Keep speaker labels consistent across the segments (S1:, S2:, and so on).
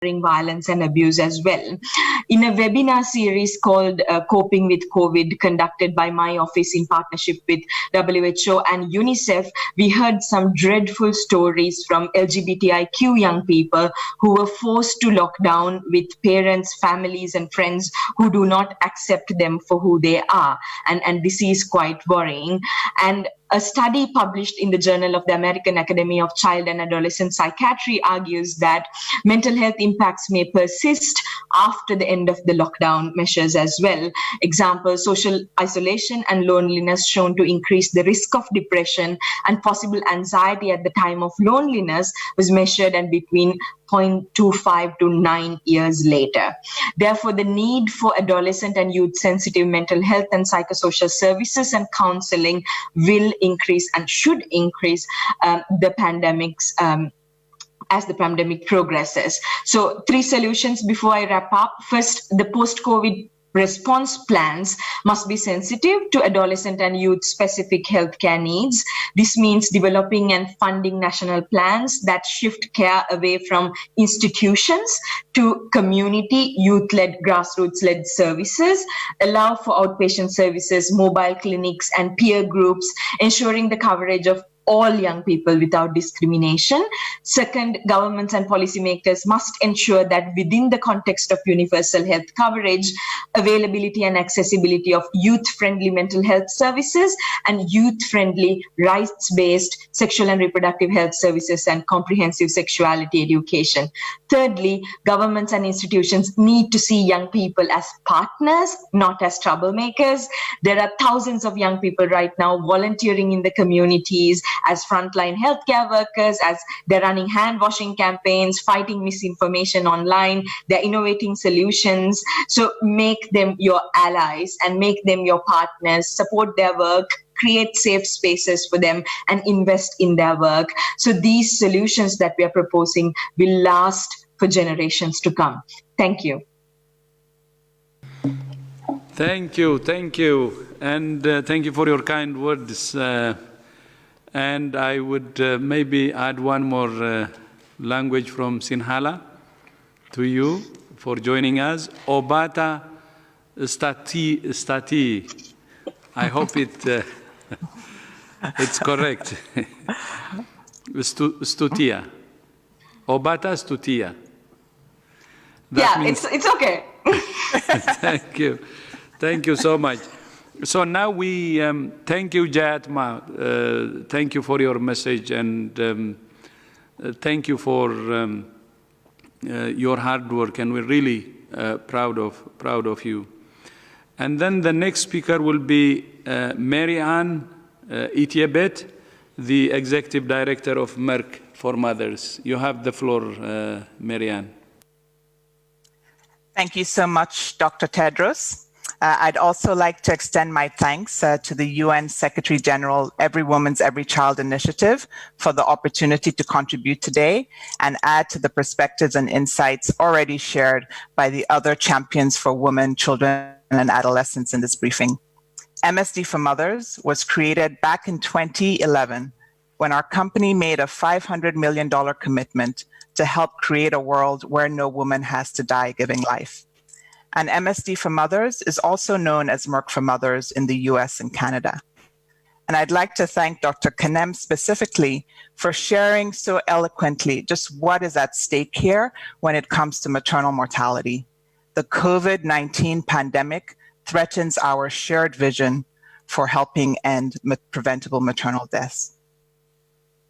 S1: violence and abuse as well. In a webinar series called Coping with COVID, conducted by my office in partnership with WHO and UNICEF, we heard some dreadful stories from LGBTIQ young people who were forced to lock down with parents, families, and friends who do not accept them for who they are. And this is quite worrying. And a study published in the Journal of the American Academy of Child and Adolescent Psychiatry argues that mental health impacts may persist after the end of the lockdown measures as well. Example, social isolation and loneliness shown to increase the risk of depression, and possible anxiety at the time of loneliness was measured and between 0.25 to 9 years later. Therefore, the need for adolescent and youth-sensitive mental health and psychosocial services and counseling will increase and should increase the pandemics as the pandemic progresses. So 3 solutions before I wrap up. First, the post-COVID response plans must be sensitive to adolescent and youth specific healthcare needs. This means developing and funding national plans that shift care away from institutions to community, youth-led, grassroots-led services, allow for outpatient services, mobile clinics, and peer groups, ensuring the coverage of all young people without discrimination. Second, governments and policymakers must ensure that within the context of universal health coverage, availability and accessibility of youth-friendly mental health services and youth-friendly rights-based sexual and reproductive health services and comprehensive sexuality education. Thirdly, governments and institutions need to see young people as partners, not as troublemakers. There are thousands of young people right now volunteering in the communities as frontline healthcare workers, as they're running hand washing campaigns, fighting misinformation online, they're innovating solutions. So make them your allies and make them your partners, support their work, create safe spaces for them, and invest in their work. So these solutions that we are proposing will last for generations to come. Thank you.
S2: Thank you, and thank you for your kind words. And I would maybe add one more language from Sinhala to you for joining us. Obata stati. I hope it's correct. Stutia. Obata stutia. That means,
S1: it's okay.
S2: Thank you. Thank you so much. So now we thank you, Jatma. Thank you for your message, and thank you for your hard work, and we're really proud of you. And then the next speaker will be Mary-Ann Itiebet, the Executive Director of Merck for Mothers. You have the floor, Mary-Ann.
S3: Thank you so much, Dr. Tedros. I'd also like to extend my thanks to the UN Secretary General Every Woman's Every Child initiative for the opportunity to contribute today and add to the perspectives and insights already shared by the other champions for women, children, and adolescents in this briefing. MSD for Mothers was created back in 2011 when our company made a $500 million commitment to help create a world where no woman has to die giving life. And MSD for Mothers is also known as Merck for Mothers in the US and Canada. And I'd like to thank Dr. Kanem specifically for sharing so eloquently just what is at stake here when it comes to maternal mortality. The COVID-19 pandemic threatens our shared vision for helping end preventable maternal deaths.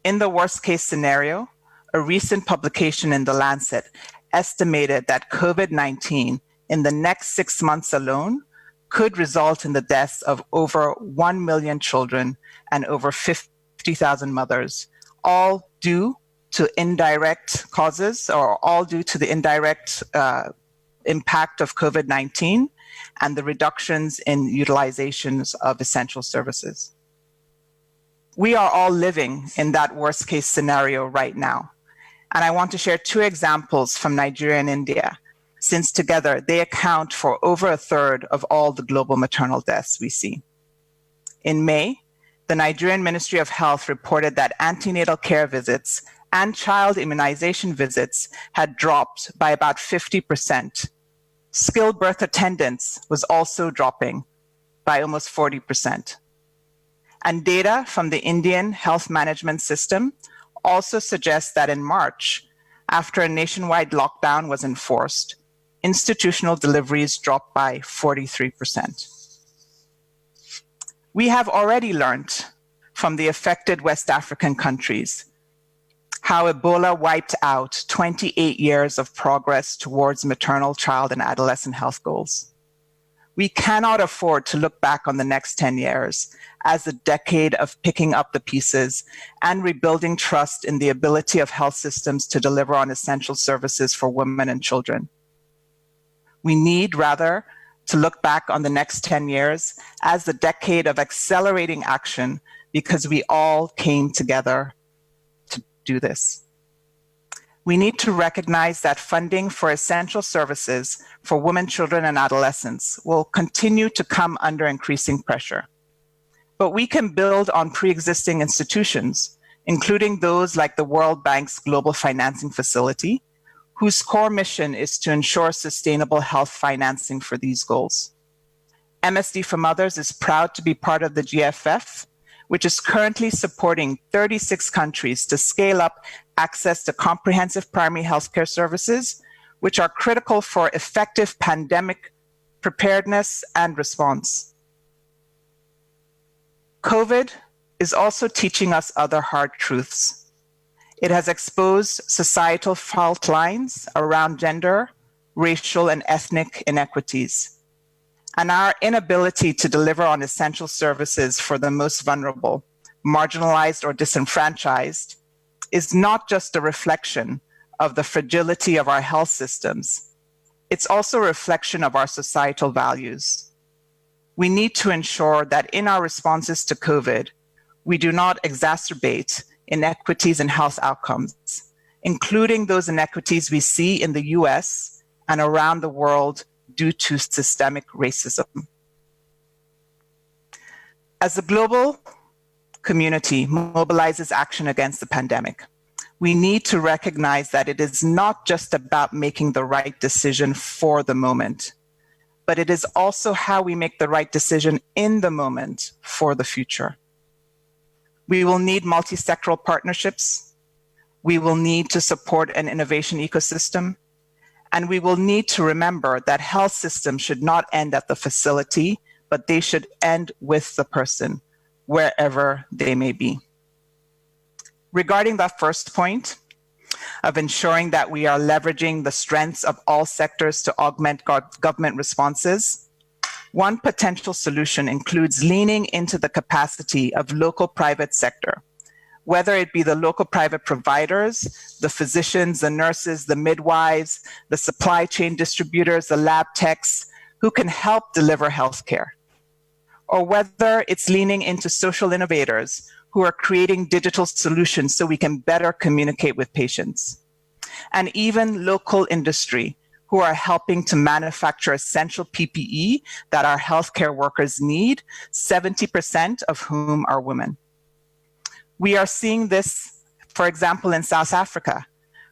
S3: In the worst case scenario, a recent publication in The Lancet estimated that COVID-19 in the next 6 months alone could result in the deaths of over 1 million children and over 50,000 mothers, all due to indirect causes, or all due to the indirect impact of COVID-19 and the reductions in utilizations of essential services. We are all living in that worst case scenario right now. And I want to share 2 examples from Nigeria and India, since together they account for over 1/3 of all the global maternal deaths we see. In May, the Nigerian Ministry of Health reported that antenatal care visits and child immunization visits had dropped by about 50%. Skilled birth attendance was also dropping by almost 40%. And data from the Indian health management system also suggests that in March, after a nationwide lockdown was enforced, institutional deliveries dropped by 43%. We have already learned from the affected West African countries how Ebola wiped out 28 years of progress towards maternal, child, and adolescent health goals. We cannot afford to look back on the next 10 years as a decade of picking up the pieces and rebuilding trust in the ability of health systems to deliver on essential services for women and children. We need, rather, to look back on the next 10 years as the decade of accelerating action because we all came together to do this. We need to recognize that funding for essential services for women, children, and adolescents will continue to come under increasing pressure. But we can build on pre-existing institutions, including those like the World Bank's Global Financing Facility, whose core mission is to ensure sustainable health financing for these goals. MSD for Mothers is proud to be part of the GFF, which is currently supporting 36 countries to scale up access to comprehensive primary healthcare services, which are critical for effective pandemic preparedness and response. COVID is also teaching us other hard truths. It has exposed societal fault lines around gender, racial, and ethnic inequities, and our inability to deliver on essential services for the most vulnerable, marginalized, or disenfranchised is not just a reflection of the fragility of our health systems. It's also a reflection of our societal values. We need to ensure that in our responses to COVID, we do not exacerbate inequities in health outcomes, including those inequities we see in the US and around the world due to systemic racism. As the global community mobilizes action against the pandemic, we need to recognize that it is not just about making the right decision for the moment, but it is also how we make the right decision in the moment for the future. We will need multi-sectoral partnerships. We will need to support an innovation ecosystem. And we will need to remember that health systems should not end at the facility, but they should end with the person, wherever they may be. Regarding that first point of ensuring that we are leveraging the strengths of all sectors to augment government responses, one potential solution includes leaning into the capacity of local private sector, whether it be the local private providers, the physicians, the nurses, the midwives, the supply chain distributors, the lab techs, who can help deliver healthcare, or whether it's leaning into social innovators who are creating digital solutions so we can better communicate with patients, and even local industry who are helping to manufacture essential PPE that our healthcare workers need, 70% of whom are women. We are seeing this, for example, in South Africa,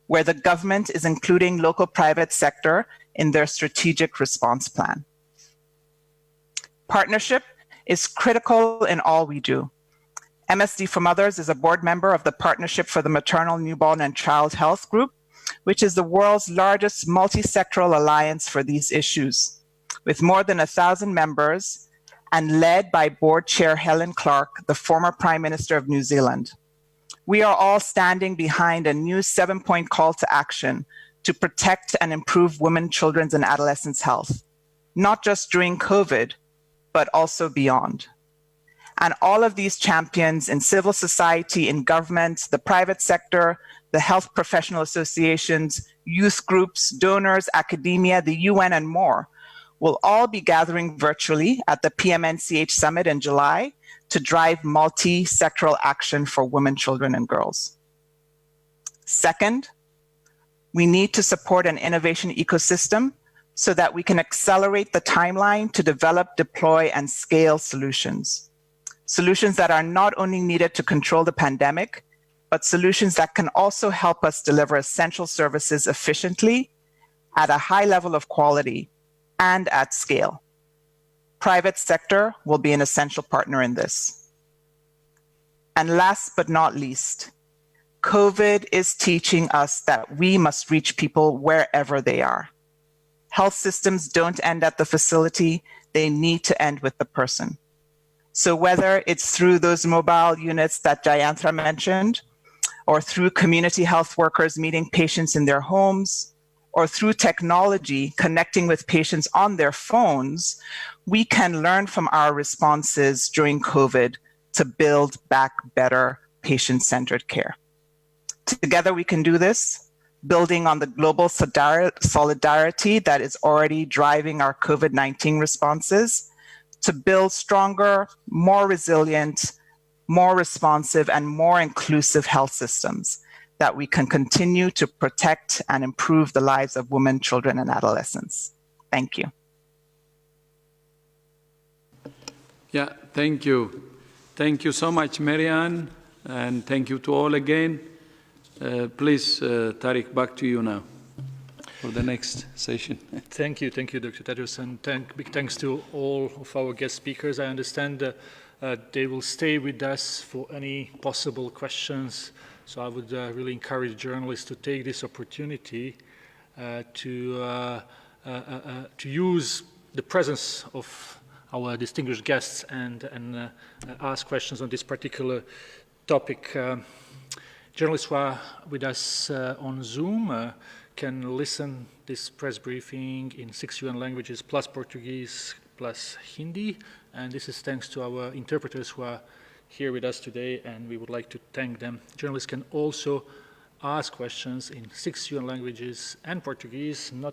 S3: where the government is including local private sector in their strategic response plan. Partnership is critical in all we do. MSD for Mothers is a board member of the Partnership for the Maternal, Newborn, and Child Health Group, which is the world's largest multi-sectoral alliance for these issues, with more than 1,000 members and led by board chair Helen Clark, the former Prime Minister of New Zealand. We are all standing behind a new 7-point call to action to protect and improve women, children's, and adolescents' health, not just during COVID, but also beyond. And all of these champions in civil society, in government, the private sector, the health professional associations, youth groups, donors, academia, the UN, and more will all be gathering virtually at the PMNCH Summit in July to drive multi-sectoral action for women, children, and girls. Second, we need to support an innovation ecosystem so that we can accelerate the timeline to develop, deploy, and scale solutions. Solutions that are not only needed to control the pandemic, but solutions that can also help us deliver essential services efficiently, at a high level of quality, and at scale. Private sector will be an essential partner in this. And last but not least, COVID is teaching us that we must reach people wherever they are. Health systems don't end at the facility, they need to end with the person. So whether it's through those mobile units that Jayanthra mentioned, or through community health workers meeting patients in their homes, or through technology connecting with patients on their phones, we can learn from our responses during COVID to build back better patient-centered care. Together we can do this, building on the global solidarity that is already driving our COVID-19 responses to build stronger, more resilient, more responsive, and more inclusive health systems that we can continue to protect and improve the lives of women, children, and adolescents. Thank you.
S2: Yeah, thank you. Thank you so much, Marianne, and thank you to all again. Please, Tariq, back to you now for the next session.
S4: Thank you, Dr. Tedros, and big thanks to all of our guest speakers. I understand they will stay with us for any possible questions, so I would really encourage journalists to take this opportunity to use the presence of our distinguished guests and ask questions on this particular topic. Journalists who are with us on Zoom can listen this press briefing in 6 UN languages plus Portuguese plus Hindi, and this is thanks to our interpreters who are here with us today, and we would like to thank them. Journalists can also ask questions in 6 UN languages and Portuguese, not